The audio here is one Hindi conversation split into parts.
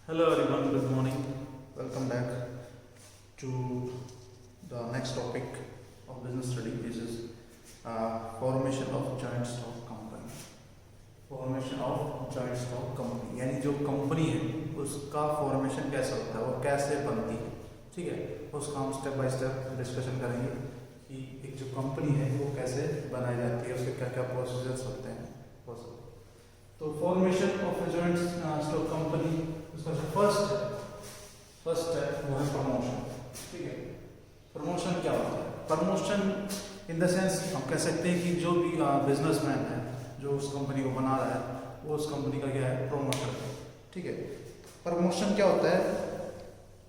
Hello everyone, good morning. Welcome back to the next topic of business study, which is formation of joint stock company. Formation of joint stock company यानी जो कंपनी है उसका फॉर्मेशन कैसे होता है, वो कैसे बनती है, ठीक है। उसका हम स्टेप बाय स्टेप डिस्कशन करेंगे कि एक जो कंपनी है वो कैसे बनाई जाती है, उसके क्या क्या प्रोसीजर्स होते हैं। तो formation of a joint stock company, उसका जो फर्स्ट स्टेप वो है प्रमोशन, ठीक है। प्रमोशन क्या होता है? प्रमोशन इन द सेंस हम कह सकते हैं कि जो भी बिजनेसमैन है जो उस कंपनी को बना रहा है वो उस कंपनी का क्या है, प्रोमोटर है, ठीक है। प्रमोशन क्या होता है?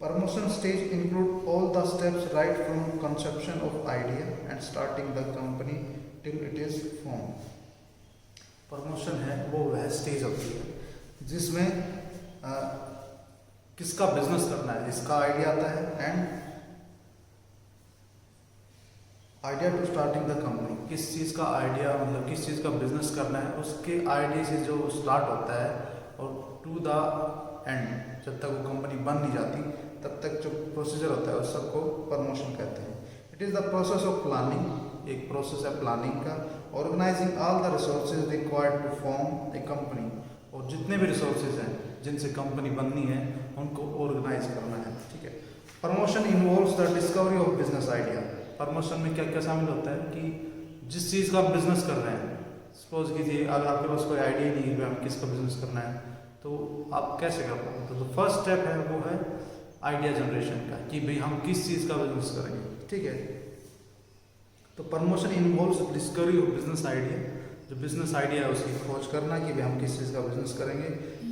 Promotion stage include all the steps right from conception of idea and starting the company till it is form. Promotion है वो वह स्टेज होती है जिसमें किसका बिजनेस करना है, इसका आइडिया आता है and idea to starting the company, किस चीज़ का आइडिया, मतलब किस चीज़ का बिजनेस करना है, उसके आइडिया से जो स्टार्ट होता है और टू द एंड, जब तक वो कंपनी बन नहीं जाती तब तक जो प्रोसीजर होता है उस सबको प्रमोशन कहते हैं। It is the process of planning, एक प्रोसेस है प्लानिंग का। Organizing all the resources required to form a company, और जितने भी रिसोर्सेज हैं जिनसे कंपनी बननी है उनको ऑर्गेनाइज करना है, ठीक है। Promotion involves the discovery of business idea. Promotion में क्या क्या शामिल होता है कि जिस चीज़ का आप बिजनेस कर रहे हैं, सपोज कीजिए अगर आपके पास कोई आइडिया नहीं है कि हमें किसका बिजनेस करना है तो आप कैसे कर पाओगे। तो फर्स्ट स्टेप है वो है आइडिया जनरेशन का, कि भाई हम किस चीज़ का बिजनेस करेंगे, ठीक है। तो promotion involves discovery of business idea, जो बिजनेस आइडिया है उसकी खोज करना कि भाई हम किस चीज़ का बिजनेस करेंगे।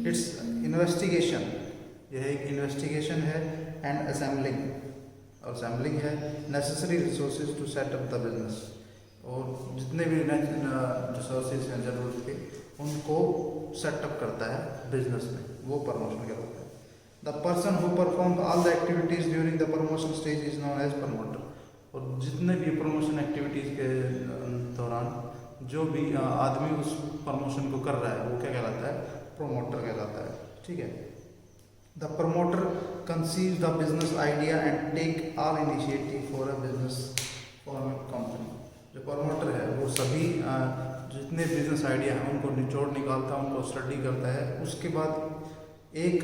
इट्स इन्वेस्टिगेशन, यह एक इन्वेस्टिगेशन है, एंड असेंबलिंग, और असेंबलिंग है necessary resources to set up the business, और जितने भी रिसोर्सेज हैं जरूरत के उनको सेटअप करता है बिजनेस में, वो प्रमोशन कहलाता है। The person who perform all the activities during the promotion stage is known as promoter, और जितने भी प्रमोशन एक्टिविटीज के दौरान जो भी आदमी उस प्रमोशन को कर रहा है वो क्या कहलाता है, प्रोमोटर कहलाता है, ठीक है। The promoter conceive the business idea and take all initiative for a business for company. जो प्रमोटर है वो सभी जितने बिजनेस आइडिया हैं उनको निचोड़ निकालता है, उनको स्टडी करता है, उसके बाद एक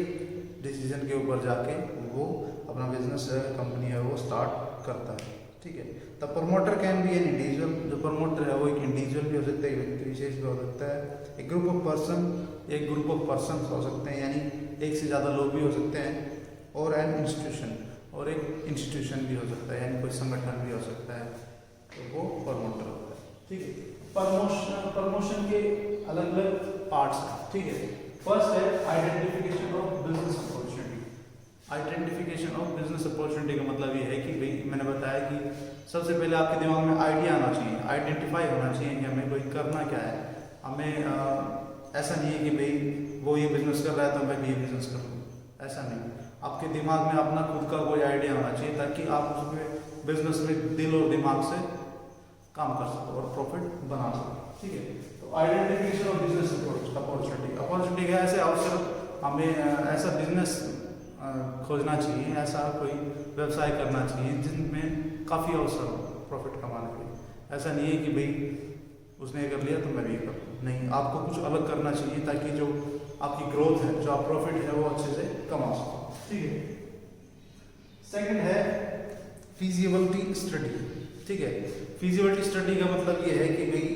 डिसीजन के ऊपर जाके वो अपना बिजनेस कंपनी है वो स्टार्ट करता है, ठीक है। The promoter can be an individual, जो प्रमोटर है वो एक इंडिविजुअल भी हो सकता है, एक व्यक्ति विशेष भी हो सकता है, एक ग्रुप ऑफ पर्सन, एक ग्रुप ऑफ पर्सन हो सकते हैं, यानी एक से ज़्यादा लोग भी हो सकते हैं, और एन इंस्टीट्यूशन, और एक इंस्टीट्यूशन भी हो सकता है, यानी कोई संगठन भी हो सकता है, तो वो प्रमोटर होता है, ठीक है। प्रमोशन के अलग अलग पार्ट्स हैं, ठीक है। फर्स्ट है identification of business opportunity. Identification of business opportunity का मतलब ये है कि भाई मैंने बताया कि सबसे पहले आपके दिमाग में आइडिया आना चाहिए, आइडेंटिफाई होना चाहिए कि हमें कोई करना क्या है। हमें ऐसा नहीं है कि भाई वो ये बिजनेस कर रहा है तो मैं भी ये बिजनेस कर लूँ, ऐसा नहीं। आपके दिमाग में अपना खुद का कोई आइडिया होना चाहिए ताकि आप उसमें बिजनेस में दिल और दिमाग से काम कर सको और प्रॉफिट बना सको, ठीक है। तो identification of business opportunity, opportunity का ऐसे अवसर, हमें ऐसा बिजनेस खोजना चाहिए, ऐसा कोई व्यवसाय करना चाहिए जिनमें काफ़ी अवसर हो प्रॉफिट कमाने के। ऐसा नहीं है कि भाई उसने कर लिया तो मैं भी कर, नहीं, आपको कुछ अलग करना चाहिए ताकि जो आपकी ग्रोथ है, जो आप प्रॉफिट है वो अच्छे से कमा सको, ठीक है। सेकंड है फिजिबिलिटी स्टडी, ठीक है। फिजिबिलिटी स्टडी का मतलब ये है कि भाई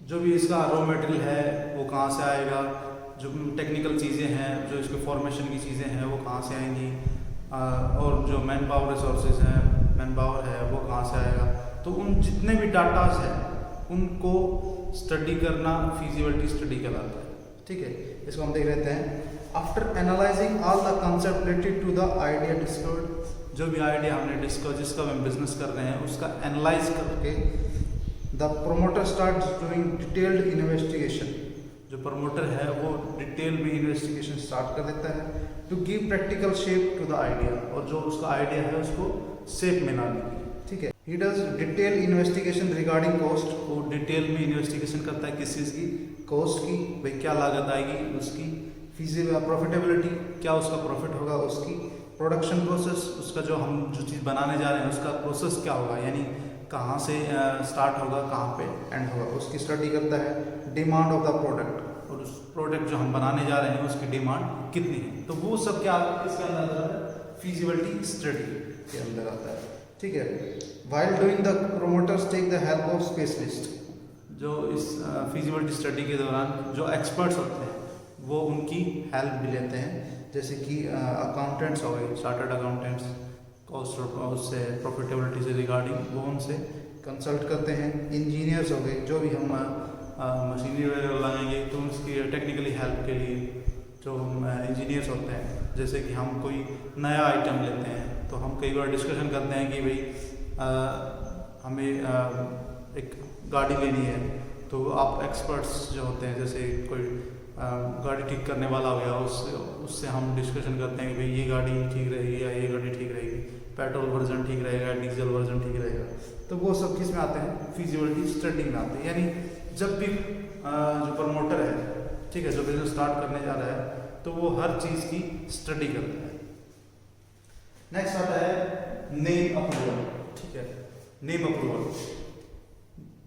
जो भी इसका रॉ मटेरियल है वो कहाँ से आएगा, जो टेक्निकल चीज़ें हैं, जो इसके फॉर्मेशन की चीज़ें हैं वो कहाँ से आएंगी, और जो मैन पावर रिसोर्सेज हैं, मैन पावर है वो कहाँ से आएगा। तो उन जितने भी डाटाज हैं उनको स्टडी करना फिजिबिलिटी स्टडी कहलाता है, ठीक है। इसको हम देख लेते हैं। After analysing all the concept related to the idea discovered, जो भी आइडिया हमने डिस्कवर, जिसका हम बिजनेस कर रहे हैं उसका एनालाइज करके the promoter start doing detailed investigation, जो प्रमोटर है वो डिटेल में इन्वेस्टिगेशन स्टार्ट कर देता है to give practical shape to the idea, और जो उसका आइडिया है उसको शेप में लाने की, ठीक है। He does detail investigation regarding cost, वो डिटेल में इन्वेस्टिगेशन करता है किस चीज़ की, कॉस्ट की, भाई क्या लागत आएगी उसकी। प्रॉफिटेबिलिटी, क्या उसका प्रॉफिट होगा, उसकी प्रोडक्शन प्रोसेस, उसका जो चीज़ बनाने जा रहे हैं उसका प्रोसेस क्या होगा, यानी कहाँ से स्टार्ट होगा, कहाँ पे एंड होगा, उसकी स्टडी करता है। डिमांड ऑफ द प्रोडक्ट, और उस प्रोडक्ट जो हम बनाने जा रहे हैं उसकी डिमांड कितनी है, तो वो सब क्या इसके अंदर आता है, फिजिबिलिटी स्टडी के अंदर आता है। ठीक है। While doing the promoters take the help of specialist, जो इस फिजिबिलिटी स्टडी के दौरान जो एक्सपर्ट्स होते हैं वो उनकी हेल्प भी लेते हैं, जैसे कि अकाउंटेंट्स हो गए, चार्टर्ड अकाउंटेंट्स, कॉस्ट उससे प्रॉफिटेबिलिटी से रिगार्डिंग वो उनसे कंसल्ट करते हैं। इंजीनियर्स हो गए, जो भी हम मशीनरी वगैरह लगाएंगे तो उसकी टेक्निकली हेल्प के लिए जो इंजीनियर्स होते हैं, जैसे कि हम कोई नया आइटम लेते हैं तो हम कई बार डिस्कशन करते हैं कि भाई हमें एक गाड़ी लेनी है, तो आप एक्सपर्ट्स जो होते हैं, जैसे कोई गाड़ी ठीक करने वाला हो गया, उससे हम डिस्कशन करते हैं कि भाई ये गाड़ी ठीक रहेगी या ये गाड़ी ठीक रहेगी, पेट्रोल वर्जन ठीक रहेगा, डीजल वर्जन ठीक रहेगा, तो वो सब किस में आते हैं, फिजिबिलिटी स्टडी में आते हैं। यानी जब भी जो प्रमोटर है, ठीक है, जो बिजनेस स्टार्ट करने जा रहा है, तो वो हर चीज़ की स्टडी करता है। नेक्स्ट आता है नेम अप्रूवल। ठीक है, name approval.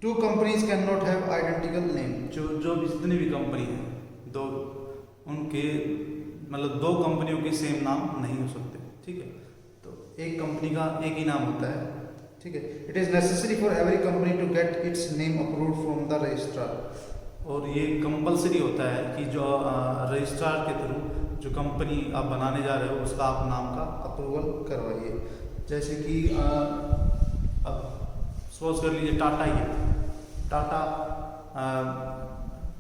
Two companies can not have identical name, जो जितनी भी कंपनी है, दो उनके मतलब दो कंपनियों के सेम नाम नहीं हो सकते। ठीक है, तो एक कंपनी का एक ही नाम होता है। ठीक है। It is necessary for every company to get its name approved from the registrar, और ये कंपलसरी होता है कि जो रजिस्ट्रार के थ्रू जो कंपनी आप बनाने जा रहे हो उसका आप नाम का अप्रूवल करवाइए। जैसे कि अब सपोज कर लीजिए टाटा ही है, टाटा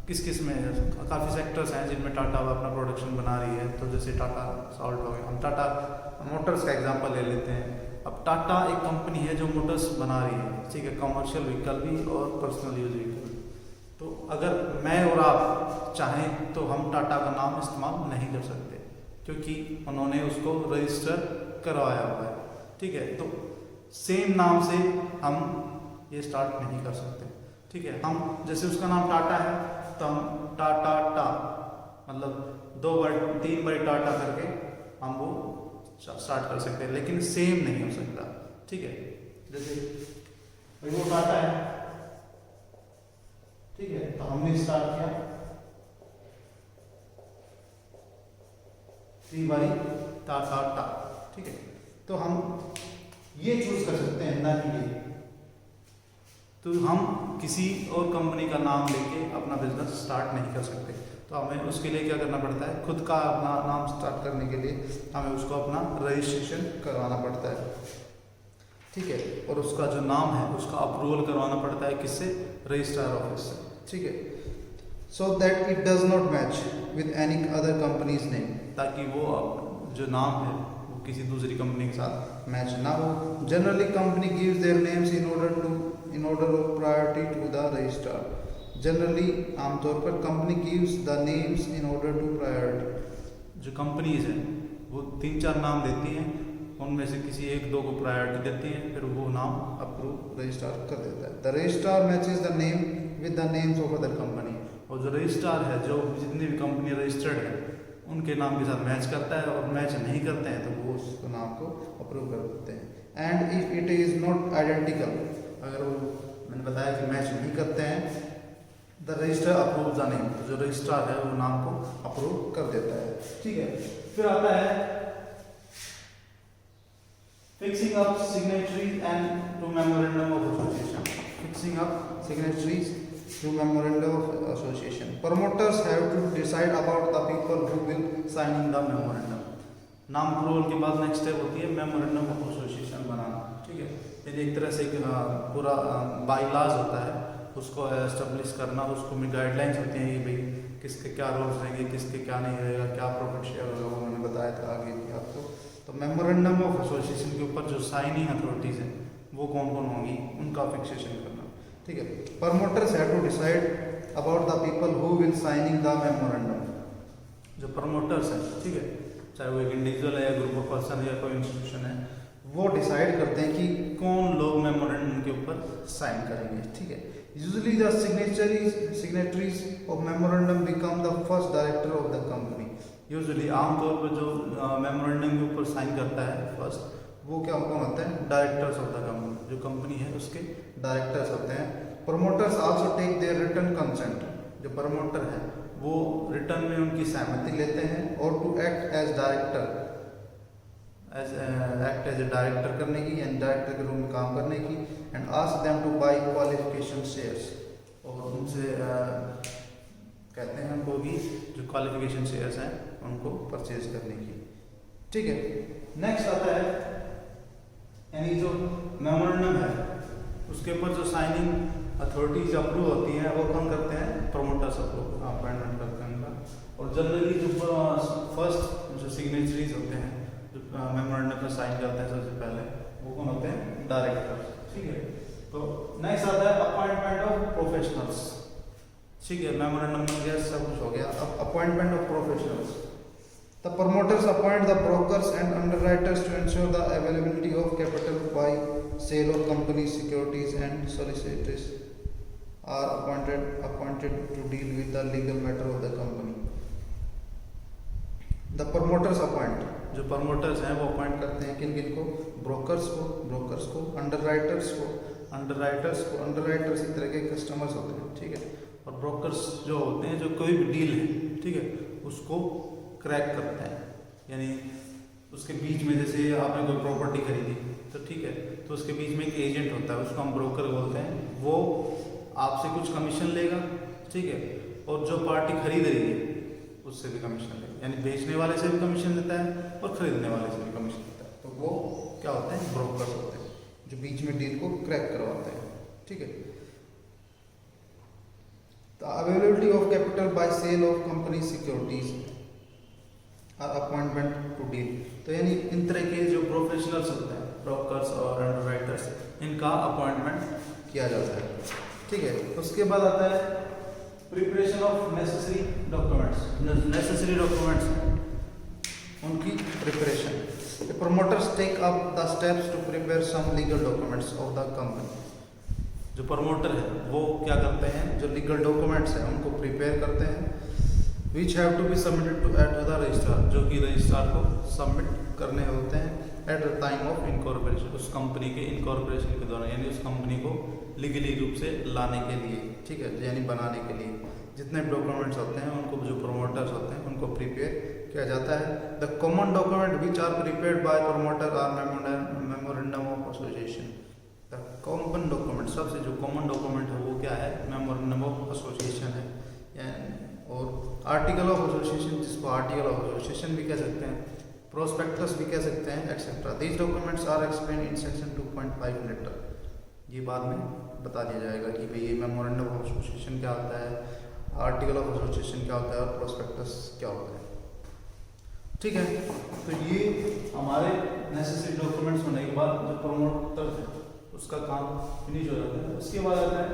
किस में काफ़ी सेक्टर्स हैं जिनमें टाटा अपना प्रोडक्शन बना रही है, तो जैसे टाटा सॉल्ट हो गया, हम टाटा मोटर्स का एग्जांपल ले लेते हैं। अब टाटा एक कंपनी है जो मोटर्स बना रही है, ठीक है, कमर्शियल व्हीकल भी और पर्सनल यूज व्हीकल। तो अगर मैं और आप चाहें तो हम टाटा का नाम इस्तेमाल नहीं कर सकते, क्योंकि उन्होंने उसको रजिस्टर करवाया हुआ है। ठीक है, तो सेम नाम से हम ये स्टार्ट नहीं कर सकते। ठीक है, हम जैसे उसका नाम टाटा है तो हम टाटा टा मतलब 2 बार 3 बार टाटा करके हम वो स्टार्ट कर सकते हैं, लेकिन सेम नहीं हो सकता। ठीक है, जैसे वो टाटा है, ठीक है, तो हमने स्टार्ट किया 3 बारी टाटा टा। ठीक है, तो हम ये चूज कर सकते हैं ना कि ये, तो हम किसी और कंपनी का नाम लेके अपना बिजनेस स्टार्ट नहीं कर सकते। तो हमें उसके लिए क्या करना पड़ता है, खुद का अपना नाम स्टार्ट करने के लिए हमें उसको अपना रजिस्ट्रेशन करवाना पड़ता है। ठीक है, और उसका जो नाम है उसका अप्रूवल करवाना पड़ता है किससे, रजिस्ट्रार ऑफिस से। ठीक है, so that it does not match with any other companies name, ताकि वो जो नाम है वो किसी दूसरी कंपनी के साथ मैच ना हो। Generally company gives their names in order of priority to the registrar. Generally आमतौर पर company gives the names in order to priority. जो कंपनीज हैं वो 3-4 नाम देती हैं, उनमें से किसी 1-2 को प्रायोरिटी देती हैं, फिर वो नाम अप्रूव रजिस्ट्रार कर देता है। The registrar matches the name with the names of other company. और जो रजिस्ट्रार है, जो जितनी भी कंपनी रजिस्टर्ड है उनके नाम के साथ मैच करता है, और मैच नहीं करते हैं तो वो उस नाम को अप्रूव कर देते हैं। And if it is not identical, अगर वो मैंने बताया कि मैच नहीं करते हैं, the register approve the name, तो जो रजिस्ट्रार है वो नाम को अप्रूव कर देता है। ठीक है, फिर आता है fixing up signatories and to memorandum of association. Fixing up signatories to memorandum of association. Promoters have to decide about the people who will signing the memorandum. नाम अप्रूवल के बाद नेक्स्ट स्टेप होती है मेमोरेंडम ऑफ एसोसिएशन बनाना। ठीक है, यानी एक तरह से पूरा बाईलाज होता है, उसको एस्टेब्लिश करना, उसको में गाइडलाइंस होती हैं कि भाई किसके क्या रोल्स रहेंगे, किसके क्या नहीं रहेगा, क्या प्रॉफिट शेयर होगा, वो मैंने बताया था आगे भी आपको। तो मेमोरेंडम ऑफ एसोसिएशन के ऊपर जो साइनिंग अथॉरिटीज़ हैं वो कौन कौन होंगी, उनका फिक्सेशन करना। ठीक है, promoters have to decide about the people who will signing the memorandum. जो प्रमोटर्स हैं, ठीक है, चाहे वो एक इंडिविजुअल है या ग्रुप ऑफ पर्सन है या कोई इंस्टीट्यूशन है, वो डिसाइड करते हैं कि कौन लोग मेमोरेंडम के ऊपर साइन करेंगे। ठीक है, usually the signatories of memorandum become the first director of the company. Usually आमतौर पर जो मेमोरेंडम के ऊपर साइन करता है फर्स्ट, वो क्या कौन होता है? Directors of the company. जो कंपनी है उसके डायरेक्टर्स होते हैं। Promoters also take their written consent. जो प्रमोटर है वो रिटर्न में उनकी सहमति लेते हैं, और to act as director, act as a director करने की, यानी डायरेक्टर के रूप में काम करने की, and ask them to buy qualification shares, और उनसे कहते हैं उनको भी जो क्वालिफिकेशन शेयर्स हैं उनको परचेज करने की। ठीक है, नेक्स्ट आता है, यानी जो मेमोरेंडम है उसके ऊपर जो साइनिंग अथॉरिटीज अप्रूव होती हैं वो कौन करते हैं? प्रमोटर्स अप्रूव अपॉइंटमेंट करते हैं उनका। और जनरली जो फर्स्ट जो सिग्नेचरीज होते हैं जो मेमोरेंडम पर साइन करते हैं सबसे पहले, वो कौन होते हैं? डायरेक्टर्स। ठीक है, तो नेक्स्ट आता है अपॉइंटमेंट ऑफ प्रोफेशनल्स। ठीक है, मेमोरेंडम में गया, सब कुछ हो गया। अब appointment of professionals. The promoters appoint the brokers and underwriters to ensure the availability of capital by sale of company securities, and solicitors are appointed to deal with the legal matter of the company. The promoters appoint, जो promoters हैं वो appoint करते हैं किन किन को? brokers को, underwriters को, underwriters इस तरह के customers होते हैं। ठीक है, और brokers जो होते हैं जो कोई भी डील है, ठीक है, उसको क्रैक करते हैं, यानी उसके बीच में, जैसे आपने कोई प्रॉपर्टी खरीदी तो ठीक है, तो उसके बीच में एक एजेंट होता है, उसको हम ब्रोकर बोलते हैं। वो आपसे कुछ कमीशन लेगा, ठीक है, और जो पार्टी खरीद रही है उससे भी कमीशन लेगा, यानी बेचने वाले से भी कमीशन लेता है और खरीदने वाले से भी कमीशन लेता है। तो वो क्या होते हैं? ब्रोकर होते हैं, जो बीच में डील को क्रैक करवाते हैं। ठीक है, the availability of capital by sale of company securities और अपॉइंटमेंट टू डील। तो यानी इन तरह के जो प्रोफेशनल्स होते हैं, ब्रोकर्स और अंडरराइटर्स, इनका अपॉइंटमेंट किया जाता है। ठीक है, उसके बाद आता है preparation of necessary documents. Necessary documents उनकी preparation. The promoters take up the steps to prepare some legal documents of the company। जो प्रमोटर है वो क्या करते हैं? जो लीगल डॉक्यूमेंट्स हैं उनको प्रिपेयर करते हैं, which have to be submitted to the registrar, जो कि रजिस्ट्रार को सबमिट करने होते हैं at the time of incorporation, उस कंपनी के इनकॉर्पोरेशन के दौरान, यानी उस कंपनी को लीगली रूप से लाने के लिए। ठीक है, यानी बनाने के लिए जितने डॉक्यूमेंट्स होते हैं उनको जो प्रोमोटर्स होते हैं उनको प्रिपेयर किया जाता है। The common document which are prepared by promoter are memorandum of association. The common document, सबसे जो कॉमन डॉक्यूमेंट है वो क्या है? मेमोरेंडम ऑफ एसोसिएशन है, और आर्टिकल ऑफ एसोसिएशन, जिसको आर्टिकल ऑफ एसोसिएशन भी कह सकते हैं, प्रोस्पेक्टस भी कह सकते हैं, etcetera. These documents are explain in section 2.5 later. ये बाद में बता दिया जाएगा कि भाई ये मेमोरेंडम ऑफ एसोसिएशन क्या होता है, आर्टिकल ऑफ एसोसिएशन क्या होता है और प्रोस्पेक्टस क्या होता है। ठीक है, तो ये हमारे नेसेसरी डॉक्यूमेंट्स होने के बाद जो प्रमोटर है उसका काम फिनिश हो जाता है। उसके बाद आता है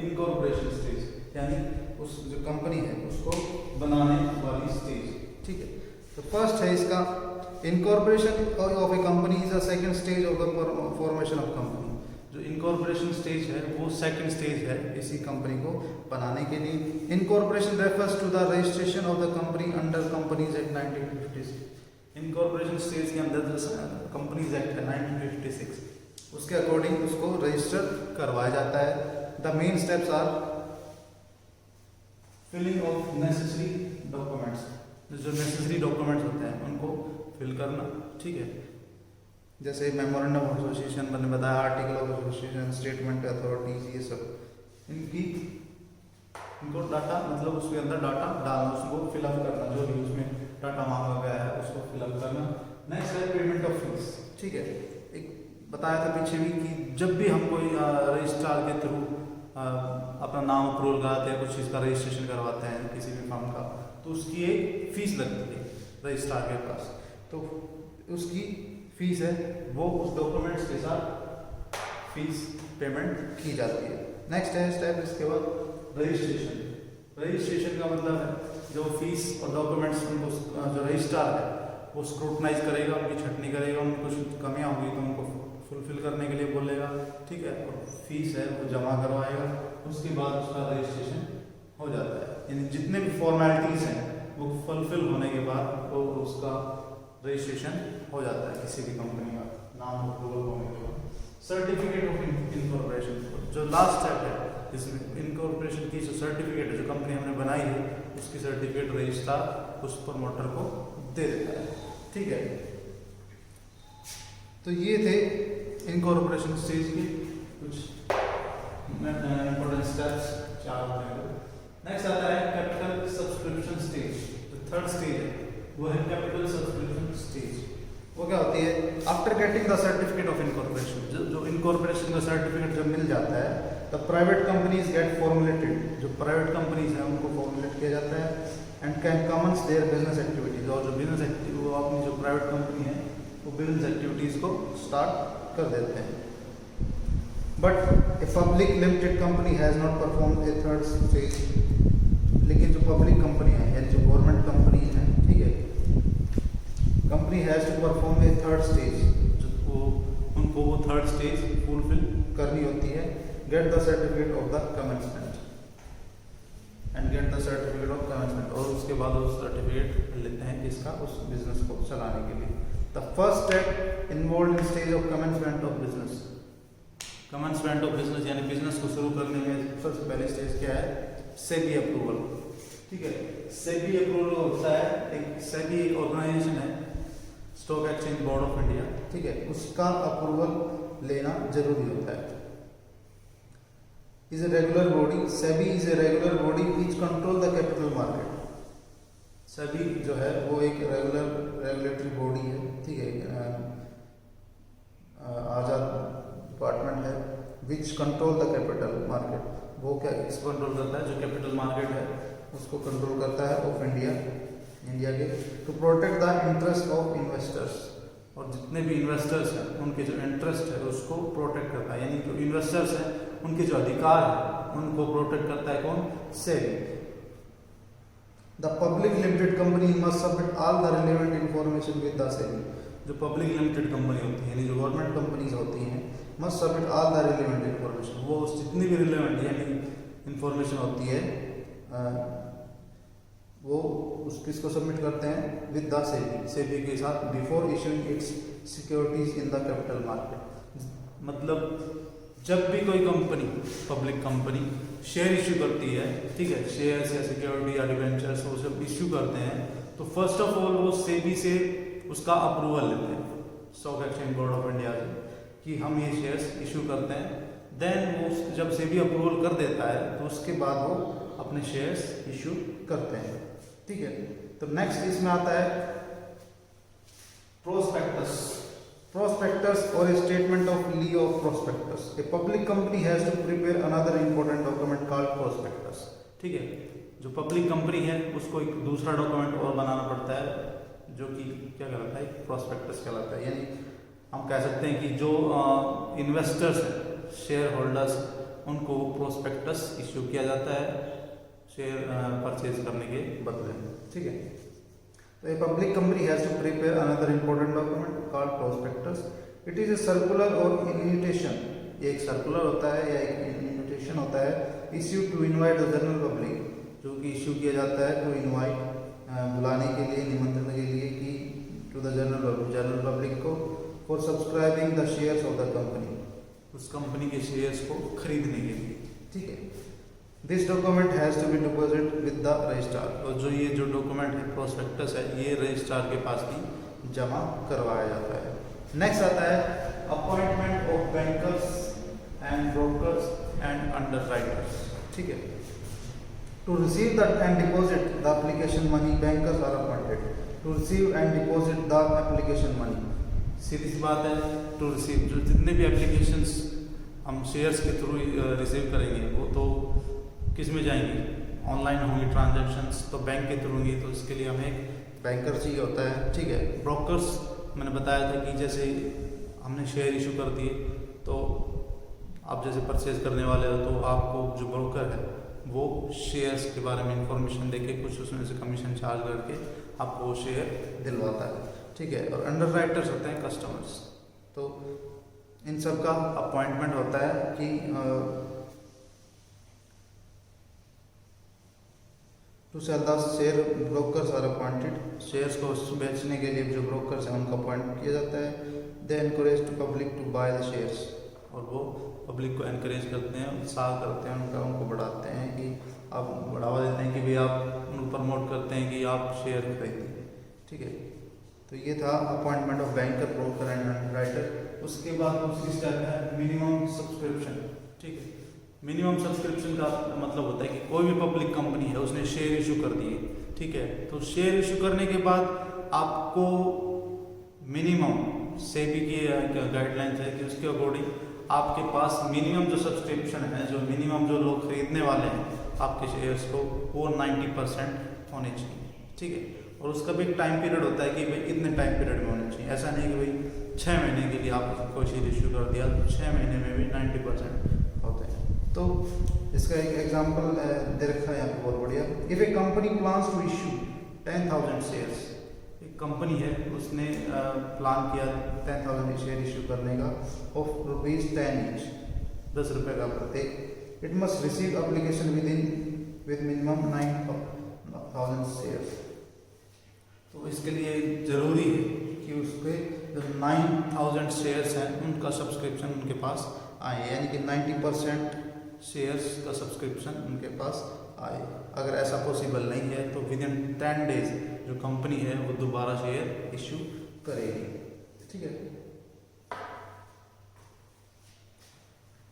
इनकॉर्पोरेशन स्टेज, यानी उस जो कंपनी है उसको बनाने वाली स्टेज। ठीक है, तो फर्स्ट है इसका incorporation of A company is a second stage of the formation of company. जो इनकॉर्पोरेशन स्टेज है वो सेकंड स्टेज है इसी कंपनी को बनाने के लिए। Incorporation refers to the registration of the company under companies act 1956। Incorporation stage के अंदर कंपनीज एक्ट है 1956, उसके अकॉर्डिंग उसको रजिस्टर करवाया जाता है। The main steps are filling of necessary documents, जो नेसेसरी डॉक्यूमेंट्स होते हैं उनको फिल करना। ठीक है, जैसे मेमोरेंडम ऑफ एसोसिएशन मैंने बताया, article of association, statement authorities, ये सब इनको डाटा, मतलब उसके अंदर डाटा डालना, उसको फिलअप करना, जो भी उसमें डाटा मांगा गया है उसको फिलअप करना। नेक्स्ट है पेमेंट ऑफ फीस। ठीक है, एक बताया था पीछे भी कि जब भी हम कोई रजिस्ट्रार के थ्रू अपना नाम अप्रूवल कराते हैं, कुछ चीज़ का रजिस्ट्रेशन करवाते हैं किसी भी फर्म का, तो उसकी एक फीस लगती है रजिस्ट्रार के पास। तो उसकी फीस है वो उस डॉक्यूमेंट्स के साथ फीस पेमेंट की जाती है। नेक्स्ट है स्टेप, इसके बाद रजिस्ट्रेशन। रजिस्ट्रेशन का मतलब है जो फीस और डॉक्यूमेंट्स उनको जो रजिस्ट्रार है वो स्क्रूटनाइज करेगा, उनकी छटनी करेगा, उनको कुछ कमियाँ होंगी तो उनको फुलफिल करने के लिए बोलेगा। ठीक है, और फीस है वो जमा करवाएगा, उसके बाद उसका रजिस्ट्रेशन हो जाता है। यानी जितने भी फॉर्मेलिटीज़ हैं वो फुलफिल होने के बाद वो उसका रजिस्ट्रेशन हो जाता है किसी भी कंपनी का नाम अप्रूवल होने के बाद। सर्टिफिकेट ऑफ इनकॉर्पोरेशन जो लास्ट स्टेप है, जिसमें इनकॉर्पोरेशन की जो सर्टिफिकेट है, जो कंपनी हमने बनाई है, उसकी सर्टिफिकेट रजिस्ट्रार उस प्रमोटर को दे देता है। ठीक है, तो ये थे इनकॉर्पोरेशन स्टेज के कुछ इंपॉर्टेंट स्टेप्स 4 होते हैं। नेक्स्ट आता है कैपिटल सब्सक्रिप्शन स्टेज। जो थर्ड स्टेज है वो है कैपिटल सब्सक्रिप्शन स्टेज। वो क्या होती है? After getting the certificate of incorporation, जो इनकॉर्पोरेशन का सर्टिफिकेट जब मिल जाता है, the private companies get formulated. जो प्राइवेट कंपनीज हैं उनको फॉर्मुलेट किया जाता है and can commence their business activities. और जो बिजनेस एक्टिविटी वो अपनी जो प्राइवेट कंपनी है वो बिजनेस एक्टिविटीज को स्टार्ट कर देते हैं। But a public limited company has not perform a third stage. लेकिन जो पब्लिक कंपनी है यानी जो गवर्नमेंट कंपनीज हैं, ठीक है, company has to perform a third stage, जो उनको वो थर्ड स्टेज फुलफिल करनी होती है। Get the certificate of the commencement and get the certificate of commencement, और उसके बाद वो सर्टिफिकेट लेते हैं इसका उस बिजनेस को चलाने के लिए। The first step involve in stage of commencement of business. Commencement of business यानी बिजनेस को शुरू करने में सबसे पहले स्टेज क्या है? सेबी अप्रूवल। ठीक है, सेबी अप्रूवल होता है, एक सेबी एक ऑर्गेनाइजेशन है, stock exchange board of India, ठीक है, उसका अप्रूवल लेना जरूरी होता है। Is a regular body, SEBI is a regular body which control the capital market. SEBI जो है वो एक रेगुलेटरी बॉडी है, ठीक है, आजाद डिपार्टमेंट है, which control the capital market. वो क्या इसको कंट्रोल करता है? जो कैपिटल मार्केट है उसको कंट्रोल करता है ऑफ इंडिया के। To protect the interest of investors, और जितने भी इन्वेस्टर्स हैं उनके जो इंटरेस्ट है उसको प्रोटेक्ट करता है, यानी जो इन्वेस्टर्स हैं उनके जो अधिकार है उनको प्रोटेक्ट करता है कौन? SEBI. The public limited company must submit all the relevant information with the SEBI. जो पब्लिक लिमिटेड कंपनी होती है यानी जो गवर्नमेंट कंपनीज होती हैं, must submit all the relevant information, वो जितनी भी रिलेवेंट यानी इंफॉर्मेशन होती है वो उस किसको सबमिट करते हैं? विद द सेबी के साथ, before issuing it's securities in the capital market. मतलब जब भी कोई company, public company share issue करती है, ठीक है, शेयर्स या सिक्योरिटी या डिबेंचर्स वो सब इश्यू करते हैं, तो फर्स्ट ऑफ ऑल वो सेबी से उसका अप्रूवल लेते हैं, stock exchange board of India से, कि हम ये शेयर्स इशू करते हैं। देन वो जब सेबी अप्रूवल कर देता है तो उसके बाद वो अपने शेयर्स इशू करते हैं। ठीक है, तो नेक्स्ट इसमें आता है प्रोस्पेक्टस। प्रोस्पेक्टस और a statement of lieu of prospectus. A public company has to prepare another important document called prospectus. ठीक है, जो पब्लिक कंपनी है उसको एक दूसरा डॉक्यूमेंट और बनाना पड़ता है जो कि क्या कहलाता है? प्रोस्पेक्टस कहलाता है। यानी हम कह सकते हैं कि जो इन्वेस्टर्स हैं, शेयर होल्डर्स, उनको प्रोस्पेक्टस इश्यू किया जाता है शेयर परचेज करने के बदले में। ठीक है, तो a public company has to prepare another important document called prospectus. It is a circular और इन्विटेशन। ये एक सर्कुलर होता है या एक इन्विटेशन होता है issue to invite the general public, जो कि इश्यू किया जाता है टू इनवाइट, बुलाने के लिए, निमंत्रण के लिए, कि टू द जनरल पब्लिक को, for subscribing the shares of the company, उस कंपनी के शेयर्स को खरीदने के लिए। ठीक है, this document has to be deposit with the registrar. और जो ये जो डॉक्यूमेंट है प्रोस्पेक्टस है, ये रजिस्ट्रार के पास भी जमा करवाया जाता है। नेक्स्ट आता है appointment of bankers and brokers and underwriters. ठीक है, to receive the and deposit the application money, bankers are appointed to receive and deposit the application money. सीधी सी बात है, टू रिसीव, जो जितने भी एप्लीकेशंस हम शेयर्स के थ्रू रिसीव करेंगे वो तो किस में जाएंगी? ऑनलाइन होंगी ट्रांजैक्शंस, तो बैंक के थ्रू होंगी, तो इसके लिए हमें एक बैंकर चाहिए होता है। ठीक है, ब्रोकर्स मैंने बताया था कि जैसे हमने शेयर इशू कर दिए तो आप जैसे परचेज करने वाले हो तो आपको जो ब्रोकर है वो शेयर्स के बारे में इंफॉर्मेशन देके कुछ उसमें से कमीशन चार्ज करके आपको वो शेयर दिलवाता है। ठीक है, और अंडरराइटर्स होते हैं कस्टमर्स। तो इन सब का अपॉइंटमेंट होता है कि to sell the share brokers are appointed, shares को बेचने के लिए जो ब्रोकर्स हैं उनको अपॉइंट किया जाता है। They encourage to public to buy the shares, और वो पब्लिक को एनकरेज करते हैं, उत्साह करते हैं उनको बढ़ाते हैं कि आप बढ़ावा देते हैं कि भाई आप उनको प्रमोट करते हैं कि आप शेयर खरीदिए। ठीक है, तो ये था appointment of banker, broker and underwriter. उसके बाद दूसरी स्टेप है मिनिमम सब्सक्रिप्शन। ठीक है, मिनिमम सब्सक्रिप्शन का मतलब होता है कि कोई भी पब्लिक कंपनी है उसने शेयर इशू कर दिए। ठीक है, तो शेयर इशू करने के बाद आपको मिनिमम सेबी की गाइडलाइंस है कि उसके अकॉर्डिंग आपके पास मिनिमम जो सब्सक्रिप्शन है, जो मिनिमम जो लोग खरीदने वाले हैं आपके शेयर्स को, वो 90% होने चाहिए। ठीक है, और उसका भी एक टाइम पीरियड होता है कि भाई इतने टाइम पीरियड में होने चाहिए। ऐसा नहीं कि भाई 6 महीने के लिए आप कोई शेयर इशू कर दिया तो 6 महीने में भी 90% होते हैं। तो इसका एक एग्जांपल दे रखा है यहाँ पे बहुत बढ़िया। If a company plans to issue 10,000 shares, एक कंपनी है उसने प्लान किया 10,000 शेयर इशू करने का ऑफ ₹10 ईच, 10 रुपये का प्रत्येक। It must receive application with minimum 9,000 shares. तो इसके लिए जरूरी है कि उसके जो 9,000 शेयर्स हैं उनका सब्सक्रिप्शन उनके पास आए, यानी कि 90% शेयर्स का सब्सक्रिप्शन उनके पास आए। अगर ऐसा पॉसिबल नहीं है तो विद इन 10 डेज जो कंपनी है वो दोबारा शेयर इशू करेगी। ठीक है,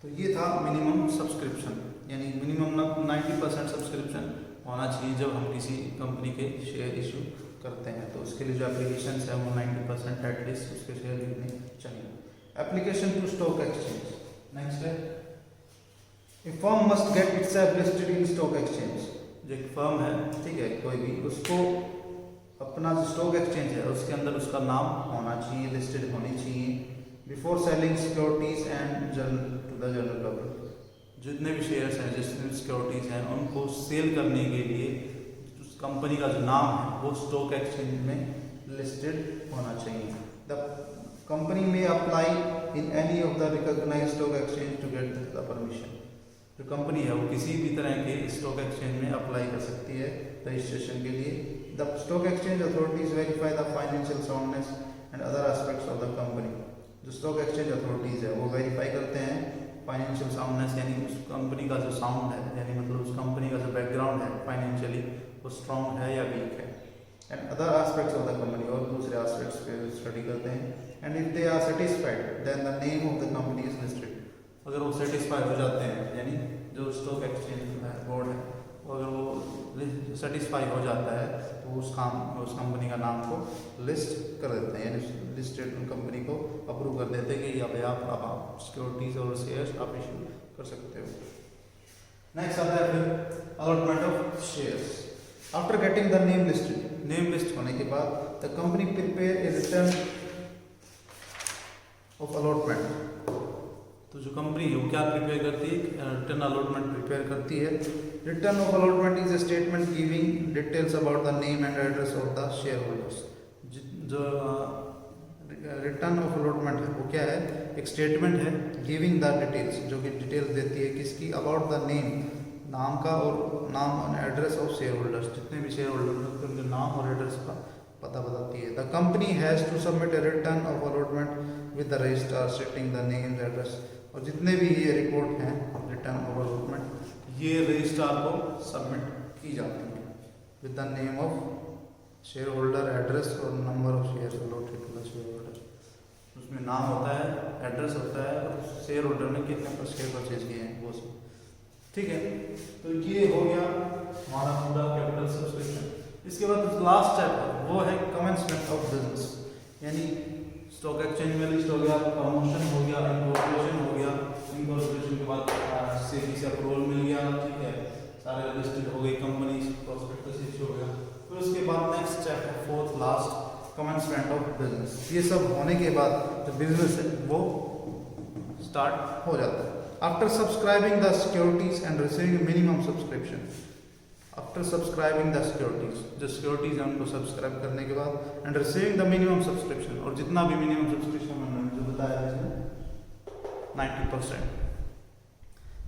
तो ये था मिनिमम सब्सक्रिप्शन, यानी मिनिमम 90% सब्सक्रिप्शन होना चाहिए जब हम किसी कंपनी के शेयर इशू करते हैं। तो उसके लिए जो एप्लीकेशन है वो 90% एटलीस्ट उसके शेयर बिकने चाहिए। Application to stock exchange. Next है, a firm must get itself listed in stock exchange. जो एक फर्म है, ठीक है, कोई भी, उसको अपना जो स्टॉक एक्सचेंज है उसके अंदर उसका नाम होना चाहिए, लिस्टेड होनी चाहिए before selling securities and to the general public. जितने भी शेयर्स हैं, जितने सिक्योरिटीज हैं, उनको सेल करने के लिए उस कंपनी का जो नाम है वो स्टॉक एक्सचेंज में लिस्टेड होना चाहिए। The company may apply in any of the recognised stock exchange to get the permission. जो कंपनी है वो किसी भी तरह के स्टॉक एक्सचेंज में अप्लाई कर सकती है रजिस्ट्रेशन के लिए। The stock exchange authorities verify the financial soundness and other aspects of the company. जो स्टॉक एक्सचेंज अथॉरिटीज है वो वेरीफाई करते हैं फाइनेंशियल साउंडनेस, यानी उस कंपनी का जो साउंड है, यानी मतलब उस कंपनी का जो बैकग्राउंड है फाइनेंशियली वो स्ट्रॉन्ग है या वीक है, and other aspects of the company, और दूसरे एस्पेक्ट्स पे स्टडी करते हैं। And if they are satisfied then the name of the company is listed. अगर वो सेटिस्फाई हो जाते हैं, यानी जो स्टॉक एक्सचेंज बोर्ड है अगर वो सेटिस्फाई हो जाता है तो उस कंपनी का नाम को लिस्ट कर देते हैं, यानी लिस्टेड कंपनी को अप्रूव कर देते हैं कि भाई आप सिक्योरिटीज और शेयर्स आप इशू कर सकते हो। नेक्स्ट आता है फिर allotment of shares. After getting the name listed, name list होने के बाद the company prepare a return of allotment. तो जो कंपनी है वो क्या प्रिपेयर करती है, रिटर्न अलॉटमेंट प्रिपेयर करती है। Return of allotment is a statement giving details about the name and address of the share holders. जो रिटर्न ऑफ अलॉटमेंट है वो क्या है, एक स्टेटमेंट है गिविंग द डिटेल्स, जो कि डिटेल्स देती है किसकी, अबाउट द नेम, नाम का, और नाम और एड्रेस ऑफ शेयर होल्डर्स, जितने भी शेयर होल्डर उनके नाम और एड्रेस का पता बताती है। The company has to submit a return of allotment with the registrar stating the name address. और जितने भी ये रिपोर्ट हैं रिटर्न ऑफ अलॉटमेंट ये रजिस्ट्रार को सबमिट की जाती है with the name of share holder, address और number of share allotted to the share holder. उसमें नाम होता है, एड्रेस होता है और शेयर होल्डर ने कितने शेयर परचेज किए हैं वो सब। ठीक है, तो ये हो गया हमारा पूरा कैपिटल सब्सक्रिप्शन। इसके बाद लास्ट स्टेप है वो है कमेंसमेंट ऑफ बिजनेस, यानी स्टॉक एक्सचेंज में लिस्ट हो गया, प्रमोशन हो गया, इनकॉर्पोरेशन हो गया, इनकॉर्पोरेशन के बाद सेबी से अप्रूवल मिल गया, ठीक है, सारे लिस्टेड हो गई कंपनी, प्रोस्पेक्टस इशू हो गया। फिर उसके बाद नेक्स्ट स्टेप है fourth last commencement of business. ये सब होने के बाद जो बिजनेस है वो स्टार्ट हो जाता है। After subscribing the securities and receiving minimum subscription, after subscribing the securities, जो सिक्योरिटीज हैं उनको सब्सक्राइब करने के बाद and receiving the minimum subscription, और जितना भी मिनिमम सब्सक्रिप्शन मैंने जो बताया है 90%,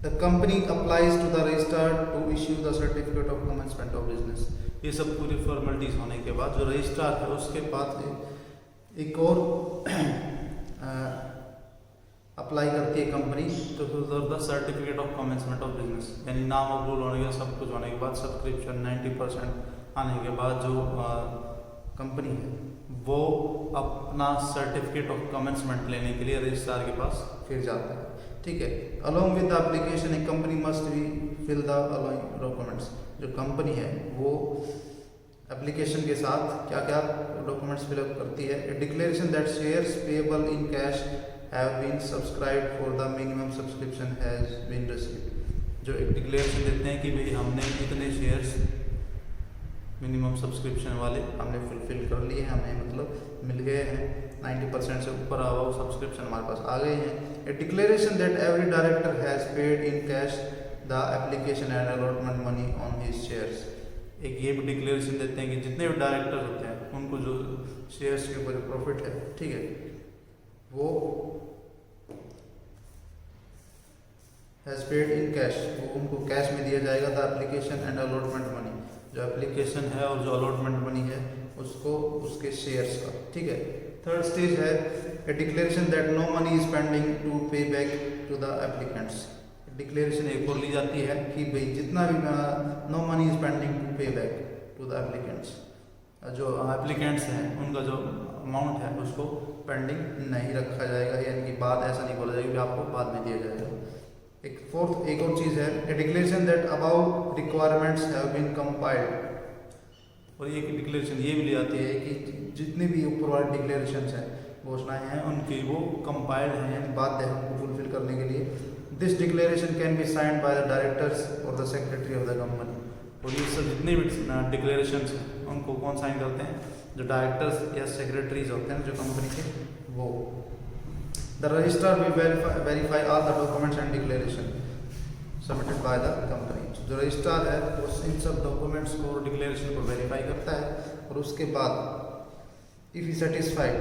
the company applies to the registrar to issue the certificate of commencement of business. ये सब पूरी फॉर्मेलिटीज होने के बाद जो रजिस्ट्रार है उसके पास एक और अप्लाई करती है कंपनी तो the certificate of commencement of business, यानी नाम अप्रूवल होने के सब कुछ होने के बाद सब्सक्रिप्शन 90% आने के बाद जो कंपनी है वो अपना सर्टिफिकेट ऑफ कमेंसमेंट लेने के लिए रजिस्ट्रार के पास फिर जाता है। ठीक है, along with the application a company must be fill the allowing documents. जो कंपनी है वो एप्लीकेशन के साथ क्या क्या डॉक्यूमेंट्स फिलअप करती है। A declaration that shares payable in cash have been subscribed for the minimum subscription has been received. जो एक डिक्लेरेशन देते हैं कि भाई हमने इतने शेयर्स मिनिमम सब्सक्रिप्शन वाले हमने फुलफिल कर लिए हैं, हमें मतलब मिल गए हैं, 90% से ऊपर आवा वो सब्सक्रिप्शन हमारे पास आ गए हैं। ए declaration that every director has paid in cash the application and allotment money on his shares. एक ये भी डिक्लेरेशन देते हैं कि जितने भी डायरेक्टर होते हैं उनको जो शेयर्स के ऊपर प्रॉफिट है, ठीक है, वो हैज पेड इन कैश, वो उनको कैश में दिया जाएगा। The application and allotment money, जो एप्लीकेशन है और जो अलॉटमेंट मनी है उसको उसके शेयर्स का। ठीक है, थर्ड स्टेज है a declaration that no money is pending to pay back to the applicants. Declaration एक और ली जाती है कि भाई जितना भी no money is pending to pay back to the applicants, जो एप्लीकेंट्स हैं उनका जो अमाउंट है उसको पेंडिंग नहीं रखा जाएगा, यानी कि बाद ऐसा नहीं बोला जाएगा कि आपको बाद में दिया जाएगा। एक और चीज़ है a declaration that above requirements have been compiled. और ये डिक्लेरेशन ये भी ली जाती है कि जितने भी ऊपर वाले डिक्लेरेशन हैं घोषणाएं हैं उनकी वो कंपाइल्ड हैं, यानी बाध्य है उनको फुलफिल करने के लिए। This declaration can be signed by the directors और the secretary of the company. और ये सब जितने भी डिक्लेरेशन हैं उनको कौन साइन करते हैं? जो डायरेक्टर्स या सेक्रेटरीज होते हैं जो कंपनी के, वो। The registrar will verify all the documents and declaration submitted by the company. जो रजिस्ट्रार है वो इन सब डॉक्यूमेंट्स को और डिक्लेरेशन को वेरीफाई करता है और उसके बाद इफ़ ही सेटिस्फाइड,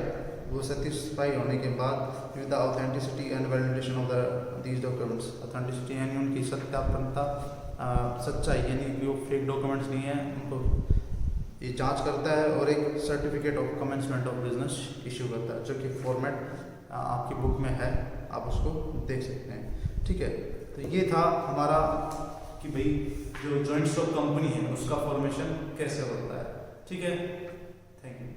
वो सेटिस्फाई होने के बाद with the authenticity and validation of the these documents, authenticity यानी उनकी सत्यापनता, सच्चाई यानी कि वो फेक डॉक्यूमेंट्स नहीं है, उनको ये जांच करता है और एक certificate of commencement of business issue करता है, जो कि फॉर्मेट आपकी बुक में है, आप उसको देख सकते हैं। ठीक है, तो ये था हमारा कि भाई जो जॉइंट स्टॉक कंपनी है उसका फॉर्मेशन कैसे होता है। ठीक है, थैंक यू।